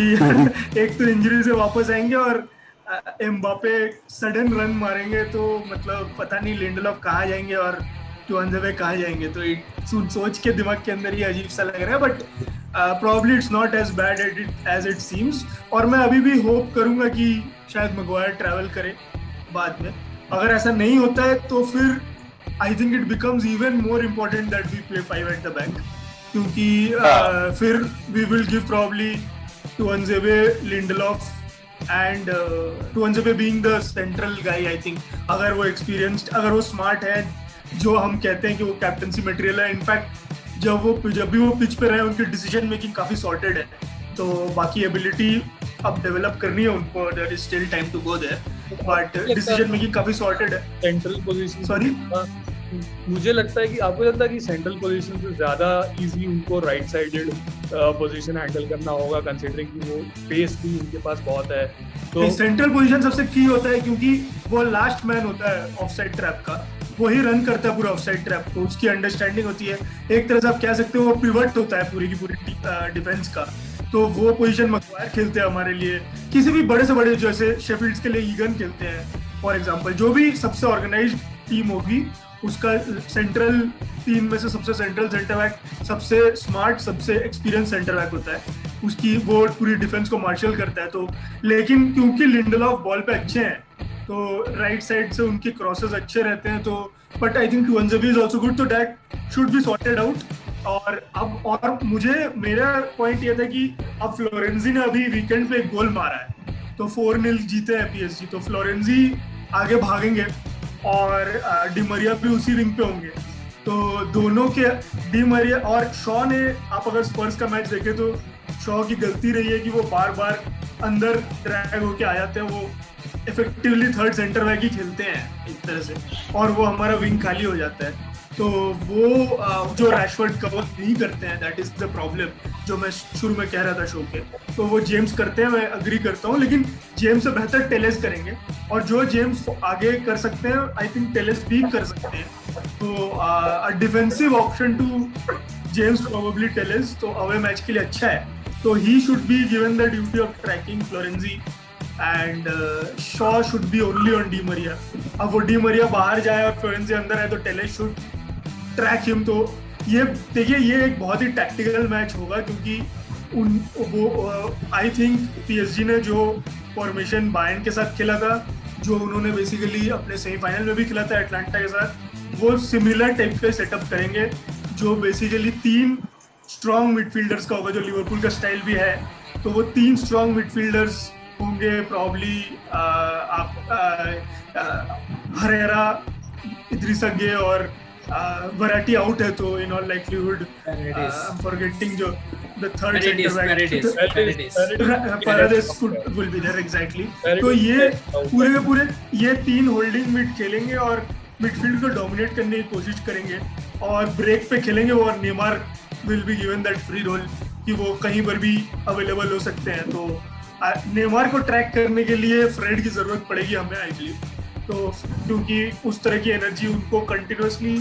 Speaker 4: एक तो इंजरी से वापस आएंगे और एम्बापे सडन रन मारेंगे, तो मतलब पता नहीं लिंडलॉफ कहाँ जाएंगे और टुअनजेबे कहाँ जाएंगे, तो सोच के दिमाग के अंदर ही अजीब सा लग रहा है। But probably it's not as bad as it seems, और मैं अभी भी होप करूंगा कि शायद मैगवायर ट्रैवल करे बाद में। अगर ऐसा नहीं होता है तो फिर I think it becomes even more important that we play 5 at the back, क्योंकि फिर we will give probably Tuanzebe, Lindelof and Tuanzebe being the central guy. I think अगर वो एक्सपीरियंस्ड, अगर वो स्मार्ट है, जो हम कहते हैं कि वो कैप्टनसी मटेरियल है, इनफैक्ट जब भी वो पिच पे रहे उनकी डिसीजन मेकिंग काफी सॉर्टेड है, तो बाकी एबिलिटी अब डेवलप करनी है उनको, there is still time to go there, but decision making काफी सॉर्टेड है।
Speaker 1: सेंट्रल पोजीशन,
Speaker 4: सॉरी
Speaker 1: मुझे लगता है कि आपको लगता है कि सेंट्रल पोजीशन से ज्यादा इजी उनको राइट साइडेड पोजीशन हैंडल करना होगा, कंसीडरिंग कि वो स्पेस भी उनके पास बहुत है। तो
Speaker 4: सेंट्रल पोजीशन सबसे की होता है, क्योंकि वो लास्ट मैन होता है ऑफसाइड ट्रैप का, वही रन करता है पूरा ऑफसाइड ट्रैप को, उसकी अंडरस्टैंडिंग होती है, एक तरह से आप कह सकते हो वो पिवट होता है पूरी की पूरी डिफेंस का। तो वो पोजीशन मैगवायर खेलते हैं हमारे लिए, किसी भी बड़े से बड़े जैसे शेफील्ड्स के लिए ईगन खेलते हैं फॉर एग्जांपल, जो भी सबसे ऑर्गेनाइज्ड टीम होगी उसका सेंट्रल टीम में से सबसे सेंट्रल सेंटर बैक सबसे स्मार्ट, सबसे एक्सपीरियंस सेंटर बैक होता है, उसकी वो पूरी डिफेंस को मार्शल करता है। तो लेकिन क्योंकि लिंडलॉफ बॉल पे अच्छे हैं तो राइट साइड से उनके क्रॉसेस अच्छे रहते हैं, तो but I think Tuanzebe is also good, तो that should be sorted out. और मुझे मेरा पॉइंट ये था कि अब फ्लोरेंजी ने अभी वीकेंड पे एक गोल मारा है, तो 4-0 जीते हैं पीएसजी, तो फ्लोरेंजी आगे भागेंगे और डी मरिया भी उसी विंग पे होंगे, तो दोनों के डी मरिया और शॉ ने, आप अगर स्पर्स का मैच देखें तो शॉ की गलती रही है कि वो बार बार अंदर ड्रैग होके आ जाते हैं, वो इफेक्टिवली थर्ड सेंटर बैक ही खेलते हैं एक तरह से, और वो हमारा विंग खाली हो जाता है, तो वो जो रैशफोर्ड कवर नहीं करते हैं, दैट इज द प्रॉब्लम जो मैं शुरू में कह रहा था शो के। तो वो जेम्स करते हैं, मैं अग्री करता हूँ, लेकिन जेम्स से बेहतर टेलेस करेंगे, और जो जेम्स आगे कर सकते हैं आई थिंक टेलेस भी कर सकते हैं, तो defensive option to James probably Telles, तो अवे मैच के लिए अच्छा है, तो he should be given the duty of tracking Florenzi and Shaw should be only on Di Maria. अब वो डी मरिया बाहर जाए और फ्लोरेंजी अंदर आए तो टेलेस शुड ट्रैक हिम। तो ये देखिए, ये एक बहुत ही टैक्टिकल मैच होगा, क्योंकि आई थिंक पीएसजी ने जो फॉर्मेशन बायर्न के साथ खेला था, जो उन्होंने बेसिकली अपने सेमीफाइनल में भी खेला था एटलांटा के साथ, वो सिमिलर टाइप का सेटअप करेंगे, जो बेसिकली 3 स्ट्रॉन्ग मिडफील्डर्स का होगा, जो लिवरपूल का स्टाइल भी है, तो वो 3 स्ट्रॉन्ग मिडफील्डर्स होंगे प्रॉब्ली, हरेरा, इद्रिसा गे और वैरायटी आउट है, तो इन ऑल लाइकलीहुड फॉरगेटिंग जो the third centre back Paradis will be there exactly. तो ये पूरे के पूरे ये 3 होल्डिंग मिड खेलेंगे और मिडफील्ड को डोमिनेट करने की कोशिश करेंगे, और ब्रेक पे खेलेंगे, और Neymar will be given that free role कि वो कहीं पर भी अवेलेबल हो सकते हैं। तो नेमार को ट्रैक करने के लिए फ्रेड की जरूरत पड़ेगी हमें आई बिलीव, तो क्योंकि उस तरह की एनर्जी उनको कंटिन्यूअसली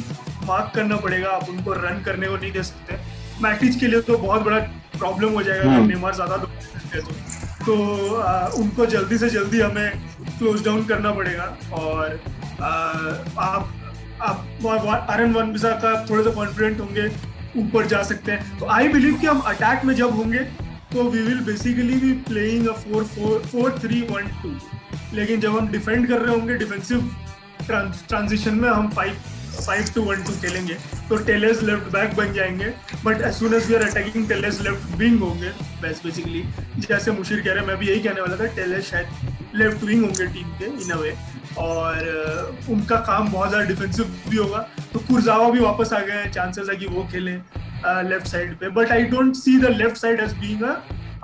Speaker 4: मार्क करना पड़ेगा, आप उनको रन करने को नहीं दे सकते। मैटिच के लिए तो बहुत बड़ा प्रॉब्लम हो जाएगा अगर नेमार ज्यादा करते हैं तो उनको जल्दी से जल्दी हमें क्लोज डाउन करना पड़ेगा, और आप आरन वन-बिसाका थोड़ा सा कॉन्फिडेंट होंगे, ऊपर जा सकते हैं। तो आई बिलीव कि हम अटैक में जब होंगे तो we will basically be playing a 4-3-1-2, लेकिन जब हम डिफेंड कर रहे होंगे डिफेंसिव ट्रांजिशन में हम 5-2-1-2 खेलेंगे, तो टेलेस लेफ्ट बैक बन जाएंगे। But as soon as we are attacking Telles left wing होंगे बेसिकली, जैसे मुशीर कह रहे हैं, मैं भी यही कहने वाला था, टेलेस शायद लेफ्ट विंग होंगे टीम के इन अ वे, और उनका काम बहुत ज़्यादा डिफेंसिव भी होगा। तो कुरजावा भी वापस आ गए हैं, चांसेस है कि वो खेलें लेफ्ट साइड पे, but I don't see the left side as being a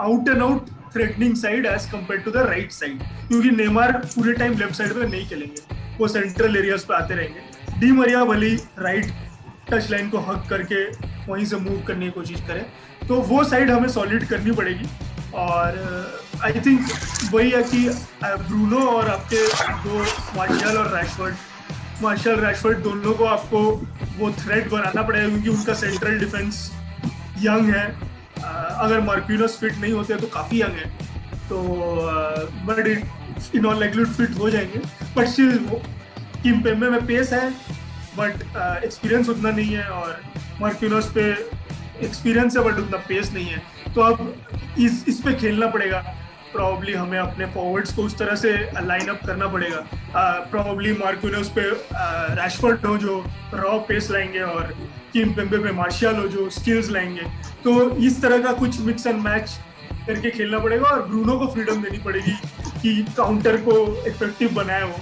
Speaker 4: out and out threatening side as compare to the right side, क्योंकि नेमार पूरे टाइम लेफ्ट साइड पे नहीं खेलेंगे, वो सेंट्रल एरियाज पे आते रहेंगे। डी मरिया भली राइट टच लाइन को हक करके वहीं से मूव करने की कोशिश करें, तो वो साइड हमें सॉलिड करनी पड़ेगी। और आई थिंक वही है कि ब्रूनो और आपके दो मार्शल रैशफोर्ड दोनों को आपको वो थ्रेट बनाना पड़ेगा, क्योंकि उनका सेंट्रल डिफेंस यंग है। अगर मार्क्विनोस फिट नहीं होते तो काफ़ी यंग है, तो but in all likelihood fit हो जाएंगे। बट स्टिल किम्पेम्बे में पेस है, बट एक्सपीरियंस उतना नहीं है, और मार्क्विनोस पे एक्सपीरियंस है बट उतना पेस नहीं है। तो अब इस पे खेलना पड़ेगा। प्रॉब्ली हमें अपने फॉरवर्ड्स को उस तरह से लाइन अप करना पड़ेगा। प्रॉब्ली मार्क्विनोस पे रैशफोर्ड हो जो रॉ पेस लाएंगे, और किम्पेम्बे पे मार्शियल हो जो स्किल्स लाएंगे। तो इस तरह का कुछ मिक्स एंड मैच करके खेलना पड़ेगा, और ब्रूनो को फ्रीडम देनी पड़ेगी कि काउंटर को इफेक्टिव बनाए वो।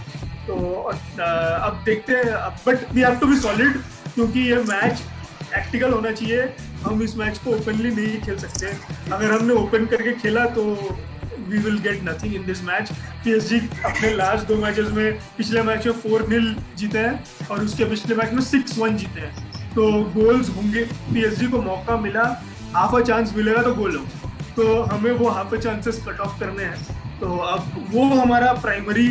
Speaker 4: तो अब देखते हैं, but we have to be solid, क्योंकि ये मैच टैक्टिकल होना चाहिए। हम इस मैच को ओपनली नहीं खेल सकते। अगर हमने ओपन करके खेला तो we will get nothing in this match. PSG अपने लास्ट 2 मैचेस में, पिछले मैच में 4-0 जीते हैं और उसके पिछले मैच में 6-1 जीते हैं, तो गोल्स होंगे। PSG को मौका मिला, हाफ अ चांस मिलेगा तो गोल हो, तो हमें वो half a chances cut off करने हैं। तो अब वो हमारा प्राइमरी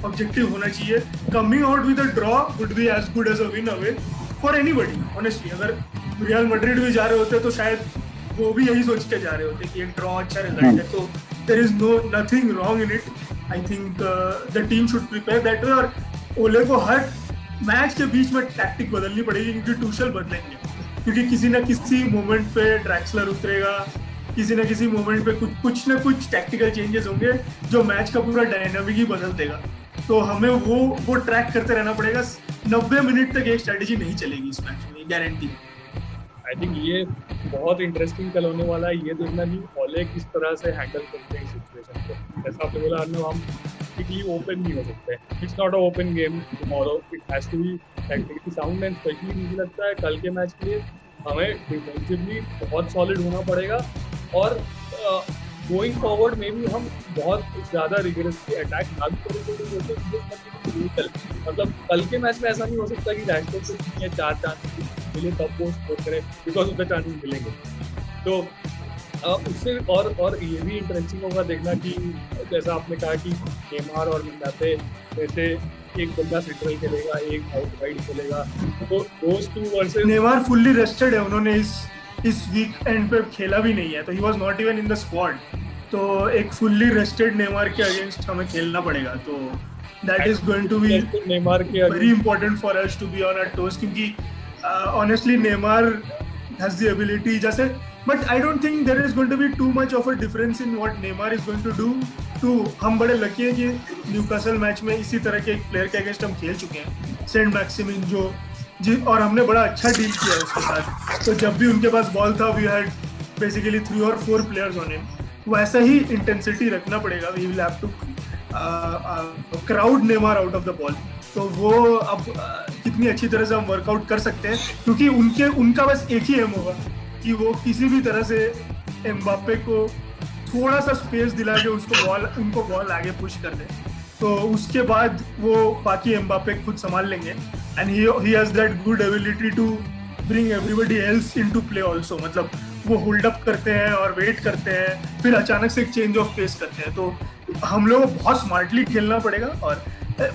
Speaker 4: ऑब्जेक्टिव होना चाहिए। Coming out with a draw would be as good as a win away for anybody honestly. अगर रियल मैड्रिड भी जा रहे होते तो शायद वो भी यही सोच के जा रहे होते कि एक ड्रॉ अच्छा रिजल्ट है, तो there is nothing wrong in it. I think the team should prepare that way, और ओले को हर मैच के बीच में टैक्टिक बदलनी पड़ेगी, क्योंकि टूशल बदलेंगे, क्योंकि किसी ना किसी मोमेंट पे ड्रैक्सलर उतरेगा, किसी ना किसी मोमेंट पे कुछ ना कुछ टैक्टिकल चेंजेस होंगे जो मैच का पूरा डायनामिक ही बदल देगा। तो हमें वो ट्रैक करते रहना पड़ेगा। 90 मिनट तक एक स्ट्रेटेजी नहीं चलेगी इस मैच में, गारंटी।
Speaker 1: आई थिंक ये बहुत इंटरेस्टिंग कल होने वाला है, ये देखना कि ओले किस तरह से हैंडल करते हैं सिचुएशन को। जैसा आपने बोला अर्नव, हम टिकली ओपन नहीं हो सकते। It's not a open game tomorrow, it has to be technically sound, and specially मुझे लगता है कल के मैच के लिए हमें डिफेंसिवली बहुत सॉलिड होना पड़ेगा, और गोइंग फॉरवर्ड में भी हम बहुत ज़्यादा रिगरसली अटैक ना भी करें। मतलब कल के मैच में ऐसा नहीं हो सकता कि रैशफोर्ड को 3 या 4 चांस मिले तब वो स्कोर करें, बिकॉज ऑफ द चांसेस मिलेंगे। तो उससे और ये भी इंटरेस्टिंग होगा देखना कि जैसा आपने कहा कि नेमार और मिंदाते में से एक बंदा सेंट्रल खेलेगा, एक आउट राइट खेलेगा, तो दोस्त 2 वर्सेस
Speaker 4: नेमार फुल्ली रेस्टेड है। उन्होंने इस वीक एंड पे खेला भी नहीं है, तो he was not even in the squad. तो एक फुल्ली रेस्टेड नेमार के अगेंस्ट हमें खेलना पड़ेगा, तो that is going to be
Speaker 1: Neymar के
Speaker 4: very important for us to be on our toes, क्योंकि honestly Neymar has the ability जैसे, but I don't think there is going to be too much of a difference in what Neymar is going to do. हम बड़े lucky हैं कि Newcastle match में इसी तरह के एक प्लेयर के अगेंस्ट हम खेल चुके हैं, सेंट मैक्सिमिन और हमने बड़ा अच्छा डील किया है उसके साथ। तो जब भी उनके पास बॉल था, we had basically 3 or 4 players on him. वैसा ही इंटेंसिटी रखना पड़ेगा। We will have to crowd Neymar out of the ball. तो वो अब कितनी अच्छी तरह से हम वर्कआउट कर सकते हैं, क्योंकि उनका बस एक ही एम होगा कि वो किसी भी तरह से एम्बाप्पे को थोड़ा सा स्पेस दिला के उनको बॉल आगे पुश कर दे, तो उसके बाद वो बाकी एम्बाप्पे खुद संभाल लेंगे। And he has that good ability to bring everybody else into play also. मतलब वो होल्ड अप करते हैं और वेट करते हैं, फिर अचानक से एक चेंज ऑफ पेस करते हैं। तो हम लोग को बहुत स्मार्टली खेलना पड़ेगा। और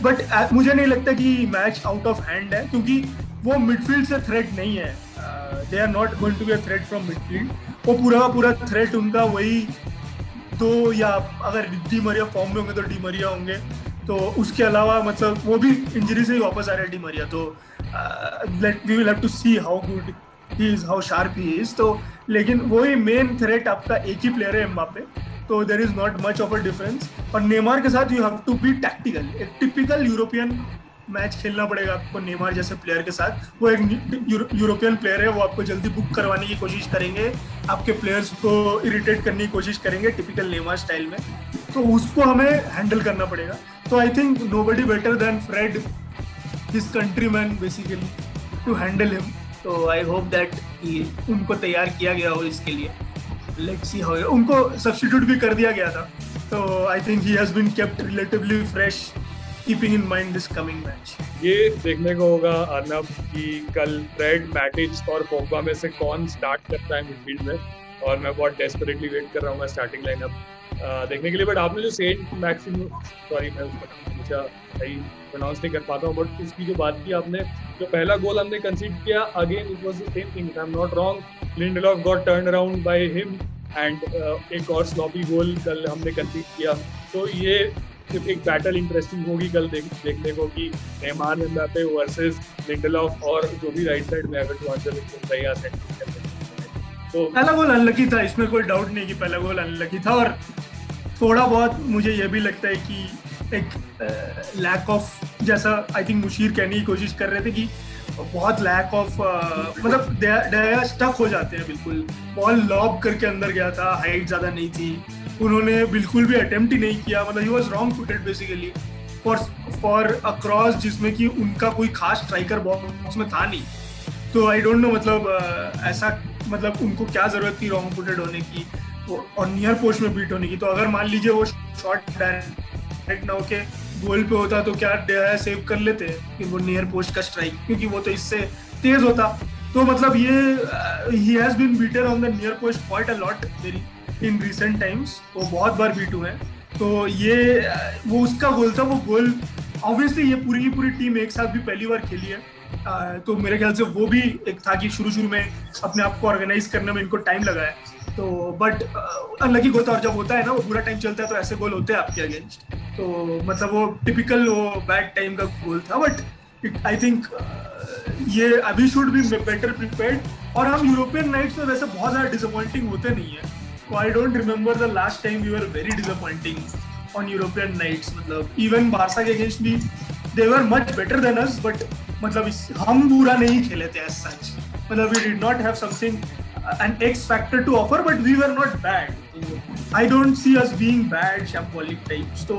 Speaker 4: बट मुझे नहीं लगता कि मैच आउट ऑफ हैंड है, क्योंकि वो मिडफील्ड से थ्रेट नहीं है। They are not going to be a threat from midfield. वो पूरा थ्रेट उनका वही 2, या अगर डी मरिया फॉर्म में होंगे तो डी मरिया होंगे, तो तो उसके अलावा मतलब वो भी इंजरी से ही वापस आ रहा है डी मरिया, तो we will have to see how good he is, how sharp he is. तो लेकिन वही मेन थ्रेट आपका एक ही प्लेयर है, एम्बापे, तो there is not much of a difference. और नेमार के साथ you have to be tactical, एक टिपिकल यूरोपियन मैच खेलना पड़ेगा आपको नेमार जैसे प्लेयर के साथ। वो एक यूरोपियन प्लेयर है, वो आपको जल्दी बुक करवाने की कोशिश करेंगे, आपके प्लेयर्स को इरिटेट करने की कोशिश करेंगे टिपिकल नेमार स्टाइल में, तो उसको हमें हैंडल करना पड़ेगा। तो I think nobody better than Fred, his countryman basically, to handle him. तो आई होप दैट उनको तैयार किया गया हो इसके लिए। लेट्स सी हाउ, उनको सब्स्टिट्यूट भी कर दिया गया था, तो I think he has been kept relatively fresh, keeping in mind this coming match.
Speaker 1: ये देखने को होगा अर्नब कि कल फ्रेड, मैटिच और पोग्बा में से कौन स्टार्ट करता है मिडफील्ड में, और मैं बहुत डेस्परेटली वेट कर रहा हूँ स्टार्टिंग लाइनअप देखने के लिए। बट आपने जो सेंट मैक्सिम, सॉरी मैं उसका हमेशा सही प्रोनाउंस नहीं कर पाता हूँ, बट उसकी जो बात की आपने, जो पहला गोल हमने कंसीड किया, again it was the same thing, I am not wrong, Lindelof got turn around by him and एक और स्लॉपी गोल कल हमने कंसीड किया। तो ये सिर्फ एक बैटल इंटरेस्टिंग होगी कल देखने को कि नेमार, एम्बापे वर्सेस लिंडलॉफ, और जो भी राइट साइड में अगर तो
Speaker 4: पहला गोल अनलकी था, इसमें कोई डाउट नहीं कि पहला गोल अनलकी था। और थोड़ा बहुत मुझे ये भी लगता है कि एक लैक ऑफ, जैसा आई थिंक मुशीर कहने की कोशिश कर रहे थे कि बहुत लैक ऑफ, मतलब दया स्टक हो जाते हैं बिल्कुल। बॉल लॉब करके अंदर गया था, हाइट ज़्यादा नहीं थी, उन्होंने बिल्कुल भी अटेम्प्ट ही नहीं किया, मतलब he was wrong footed basically for a cross जिसमें कि उनका कोई खास स्ट्राइकर बॉक्स में था नहीं। तो आई डोंट नो मतलब ऐसा, मतलब उनको क्या जरूरत थी रॉन्ग फुटेड होने की और नियर पोस्ट में बीट होने की। तो अगर मान लीजिए वो शॉट डायरेक्ट ना होके गोल पे होता तो क्या डेया सेव कर लेते कि वो नियर पोस्ट का स्ट्राइक, क्योंकि वो तो इससे तेज होता। तो मतलब ये he has been beated on the near post quite a lot very in recent times, वो बहुत बार बीट हुए हैं। तो ये वो उसका गोल था, वो गोल ऑब्वियसली ये पूरी की पूरी टीम एक साथ भी पहली बार खेली है, तो मेरे ख्याल से वो भी एक था कि शुरू में अपने आप को ऑर्गेनाइज करने में इनको टाइम लगा है। तो बट अनलकी गोल था, और जब होता है ना वो बुरा टाइम चलता है तो ऐसे गोल होते हैं आपके अगेंस्ट। तो मतलब वो टिपिकल वो बैड टाइम का गोल था, बट आई थिंक ये अभी शुड बी बेटर प्रिपेयर्ड। और हम यूरोपियन नाइट्स में वैसे बहुत ज़्यादा डिसअपॉइंटिंग होते नहीं है, तो I don't remember the last time we were very disappointing on European nights. मतलब इवन बारसा के अगेंस्ट भी they were much better than us, but मतलब हम बुरा नहीं खेले थे एज सच, मतलब we did not have something an X factor to offer, but we were not bad. I don't see us being bad shambolic types. So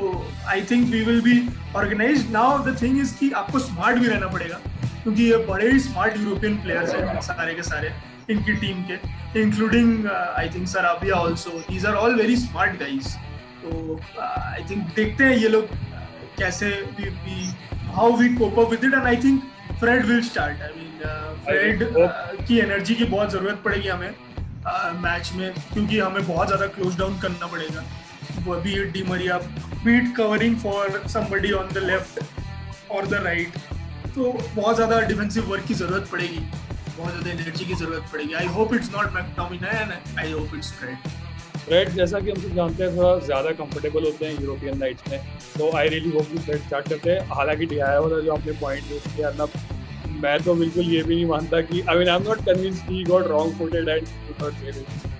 Speaker 4: I think we will be organized. Now the thing is कि आपको smart भी रहना पड़ेगा, क्योंकि ये बड़े ही smart European players हैं सारे के सारे इनकी टीम के, including I think Sarabia also. These are all very smart guys. तो I think देखते हैं ये लोग कैसे how we cope up with it, and I think Fred will start. I mean Fred की एनर्जी की बहुत ज़रूरत पड़ेगी हमें मैच में, क्योंकि हमें बहुत ज़्यादा क्लोज डाउन करना पड़ेगा। वो भी Di Maria beat covering for somebody on the left और द राइट, तो बहुत ज़्यादा डिफेंसिव वर्क की ज़रूरत पड़ेगी, बहुत ज़्यादा एनर्जी की ज़रूरत पड़ेगी। I hope it's not McTominay and I hope it's
Speaker 1: Fred जैसा कि हम सब जानते हैं थोड़ा ज़्यादा कंफर्टेबल होते हैं यूरोपियन नाइट्स में, तो आई रियली होप कि फ्रेड स्टार्ट करते हैं। हालांकि डियाया वाला जो आपने पॉइंट यूज किया ना, मैं तो बिल्कुल ये भी नहीं मानता कि I mean I am not convinced he got wrong footed and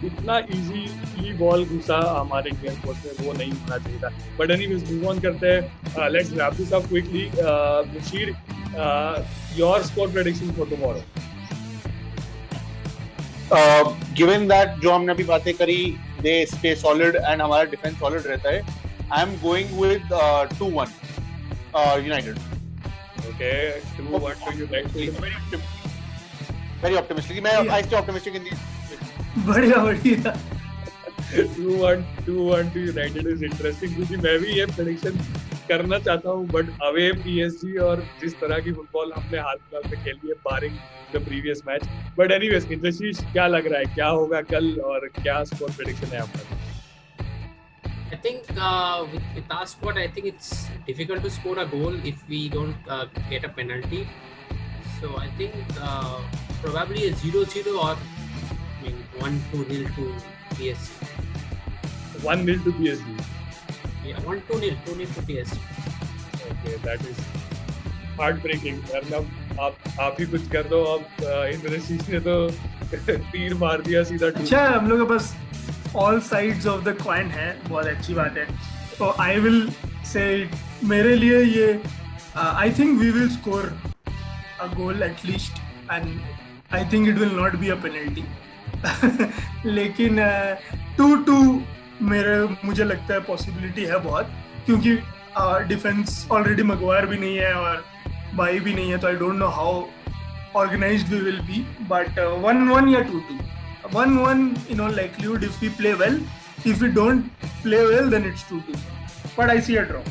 Speaker 1: इतना इजीली बॉल घुसा हमारे इंडियन पोस्ट में, वो नहीं होना चाहिए था। बट एनीवेज मूव ऑन करते हैं, let's wrap this up quickly. Mushir, your score prediction for tomorrow.
Speaker 3: Given that जो हमने अभी बातें करी, दे स्टे सॉलिड एंड हमारा डिफेंस सॉलिड रहता है, I am going with 2-1 United.
Speaker 1: Okay, 2-1 to United.
Speaker 3: Very optimistic. मैं I stay optimistic in these.
Speaker 4: बढ़िया
Speaker 1: 2-1 to United is interesting, क्योंकि मैं भी ये प्रेडिक्शन करना चाहता हूँ, बट अवे PSG और जिस तरह की फुटबॉल हमने हाल फिलहाल में खेली है barring the previous match. But anyways Indrashish, क्या लग रहा है क्या होगा कल और क्या स्कोर प्रेडिक्शन है आपका?
Speaker 2: I think with our squad, I think it's difficult to score a goal if we don't get a penalty. So I think probably a 0-0 or 1-2-0 to PSG.
Speaker 1: 1-0 to PSG.
Speaker 2: Yeah, 1-2-0 to PSG.
Speaker 1: Okay, that is heart breaking. Arnab, आप ही कुछ कर दो। अब इंद्रजीत ने तो तीर मार दिया सीधा।
Speaker 4: अच्छा, हम लोग के पास all sides of the coin है, बहुत अच्छी बात है। तो आई विल से मेरे लिए ये I think we will score a goal at least and I think it will not be a penalty. लेकिन 2-2 मुझे लगता है पॉसिबिलिटी है बहुत, क्योंकि डिफेंस ऑलरेडी मगवायर भी नहीं है और बाई भी नहीं है, तो I don't know how organized we will be, but 1-1 या 2-2. 1-1 in all likelihood if we play well. If we don't play well, then it's 2-2. But I see a draw.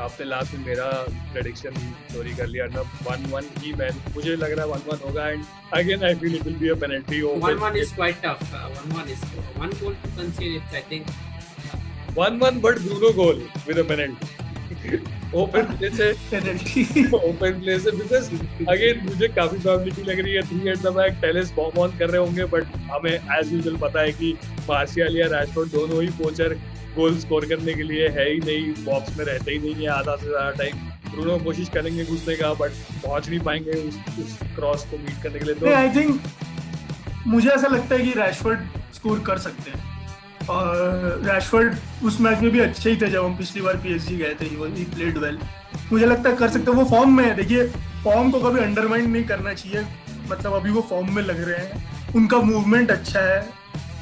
Speaker 1: आपने लास्ट में मेरा प्रेडिक्शन चोरी कर लिया ना। 1-1 ही मुझे लग रहा है 1-1 होगा, and again I feel it will be a penalty.
Speaker 2: 1-1 is quite tough. 1-1 is one goal to concede. It's I think
Speaker 1: 1-1 but Bruno goal with a penalty. Open play से बिकॉज अगेन मुझे काफी प्रॉबिलिटी लग रही है 3 eight the back Telles bomb on कर रहे होंगे, but हमें एज यूजुअल पता है कि मार्शियल या रैशफोर्ड दोनों ही पोचर गोल स्कोर करने के लिए है ही नहीं, बॉक्स में रहते ही नहीं है आधा से ज्यादा टाइम। ब्रूनो कोशिश करेंगे घुसने का, बट पहुंच नहीं पाएंगे उस क्रॉस को मीट करने के लिए। तो
Speaker 4: आई थिंक मुझे ऐसा लगता है कि रैशफोर्ड स्कोर कर सकते हैं, और रैशफोर्ड उस मैच में भी अच्छे ही थे जब हम पिछली बार PSG गए थे। ही प्लेड वेल, मुझे लगता है कर सकते हैं। वो फॉर्म में है, देखिए फॉर्म को कभी अंडरमाइन नहीं करना चाहिए, मतलब अभी वो फॉर्म में लग रहे हैं, उनका मूवमेंट अच्छा है,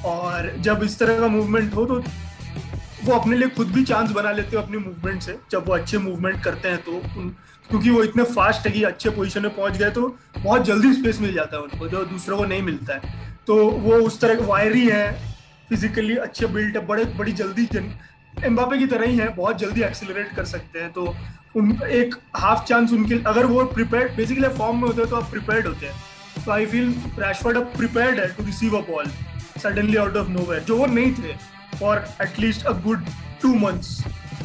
Speaker 4: और जब इस तरह का मूवमेंट हो तो वो अपने लिए खुद भी चांस बना लेते हो अपनी मूवमेंट से, जब वो अच्छे मूवमेंट करते हैं तो क्योंकि वो इतने फास्ट है कि अच्छे पोजीशन में पहुंच गए तो बहुत जल्दी स्पेस मिल जाता है उनको, जो दूसरों को नहीं मिलता है। तो वो उस तरह वायरी है, फिजिकली अच्छे बिल्ट है, बड़ी जल्दी एम्बापे की तरह ही है, बहुत जल्दी एक्सेलरेट कर सकते हैं। तो उन एक हाफ चांस उनके, अगर वो प्रिपेयर्ड बेसिकली फॉर्म में होते हैं तो आप प्रिपेयर्ड होते हैं। तो आई फील रैशफोर्ड अब प्रिपेयर्ड है to receive a ball suddenly out of nowhere, जो वो नहीं थे for at least a good 2 months।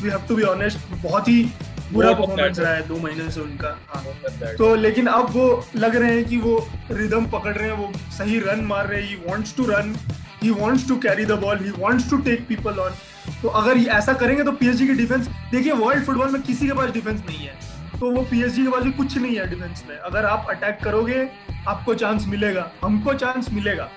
Speaker 4: We have to be honest, बहुत ही बुरा परफॉर्मेंस रहा है 2 महीने से उनका। तो लेकिन अब वो लग रहे हैं कि वो रिदम पकड़ रहे हैं, वो सही रन मार रहे हैं। He wants to run, he wants to carry the ball, he wants to take people on। तो अगर ये ऐसा करेंगे तो PSG की डिफेंस, देखिए वर्ल्ड फुटबॉल में किसी के पास डिफेंस नहीं है, तो वो PSG के पास भी कुछ नहीं है डिफेंस में। अगर आप अटैक करोगे आपको चांस मिलेगा, हमको चांस मिलेगा।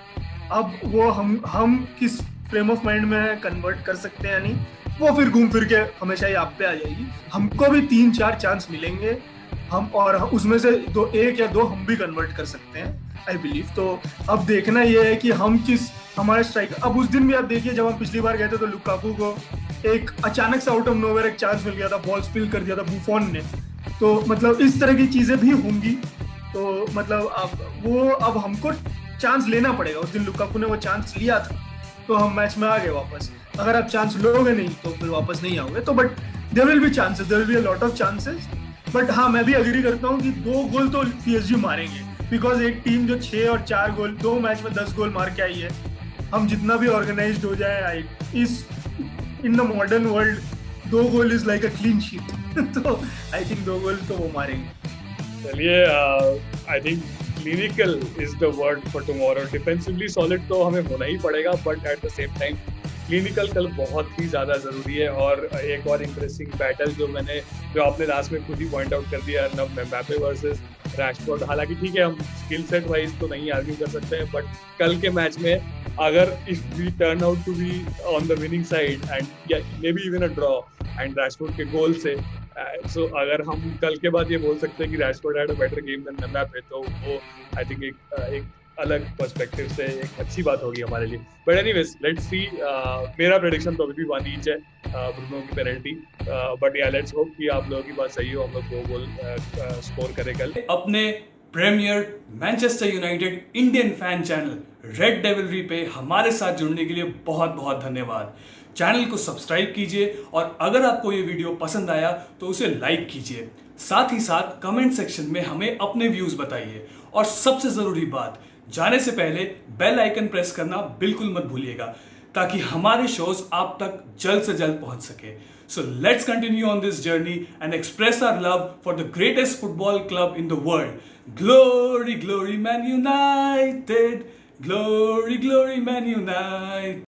Speaker 4: अब वो हम किस फ्रेम ऑफ माइंड में कन्वर्ट कर सकते हैं या नहीं, वो फिर घूम फिर के हमेशा ही आप पे आ जाएगी। हमको भी 3-4 चांस मिलेंगे हम, और उसमें से 1 या 2 हम भी कन्वर्ट कर सकते हैं आई बिलीव। तो अब देखना ये है कि हम हमारे स्ट्राइक, अब उस दिन भी आप देखिए जब हम पिछली बार गए थे तो लुकाकू को एक अचानक से आउट ऑफ नोवेयर एक चांस मिल गया था, बॉल स्पिल कर दिया था बुफॉन ने। तो मतलब इस तरह की चीजें भी होंगी, तो मतलब अब हमको चांस लेना पड़ेगा। उस दिन लुकाकू ने वो चांस लिया था तो हम मैच में आ गए वापस। अगर आप चांस लोगे नहीं तो फिर वापस नहीं आओगे। तो but there will be chances, there will be a lot of chances. But हाँ, मैं भी एग्री करता हूँ कि 2 गोल तो PSG मारेंगे, बिकॉज एक टीम जो 6 और 4 गोल 2 मैच में 10 गोल मार के आई है, हम जितना भी ऑर्गेनाइज्ड हो जाए in the modern world 2 goal is like a clean sheet. तो आई थिंक 2 गोल तो वो मारेंगे।
Speaker 1: चलिए, I think clinical is the word for tomorrow. Defensively solid तो हमें होना ही पड़ेगा, but at the same time clinical कल बहुत ही ज़्यादा ज़रूरी है। और एक और इंटरेस्टिंग बैटल जो आपने लास्ट में खुद ही पॉइंट आउट कर दिया, एम्बापे वर्सेस रैशफोर्ड। हालांकि ठीक है, हम स्किल सेट वाइज तो नहीं आर्ग्यू कर सकते हैं, बट कल के मैच में अगर if we turn out to be on the winning side and maybe even a draw and Rashford के गोल से, सो अगर हम कल के बाद ये बोल सकते हैं कि Rashford had a better game than Mbappe, तो वो आई थिंक एक अलग पर्सपेक्टिव से एक अच्छी बात होगी हमारे लिए। But anyways, let's see. मेरा प्रेडिक्शन तो अभी भी 1 ईच है, ब्रूनो की पेनल्टी। बट या लेट्स होप कि आप लोगों की बात सही हो, हम लोग 2 गोल स्कोर करें कल।
Speaker 5: अपने premier Manchester United Indian fan channel Red Devilry पे हमारे साथ जुड़ने के लिए बहुत बहुत धन्यवाद। चैनल को सब्सक्राइब कीजिए, और अगर आपको ये वीडियो पसंद आया तो उसे लाइक कीजिए। साथ ही साथ कमेंट सेक्शन में हमें अपने व्यूज बताइए, और सबसे जरूरी बात, जाने से पहले बेल आइकन प्रेस करना बिल्कुल मत भूलिएगा, ताकि हमारे शोज आप तक जल्द से जल्द पहुंच सके। So let's continue on this journey and express our love for the greatest football club in the world. Glory, glory, Man United! Glory, glory, Man United!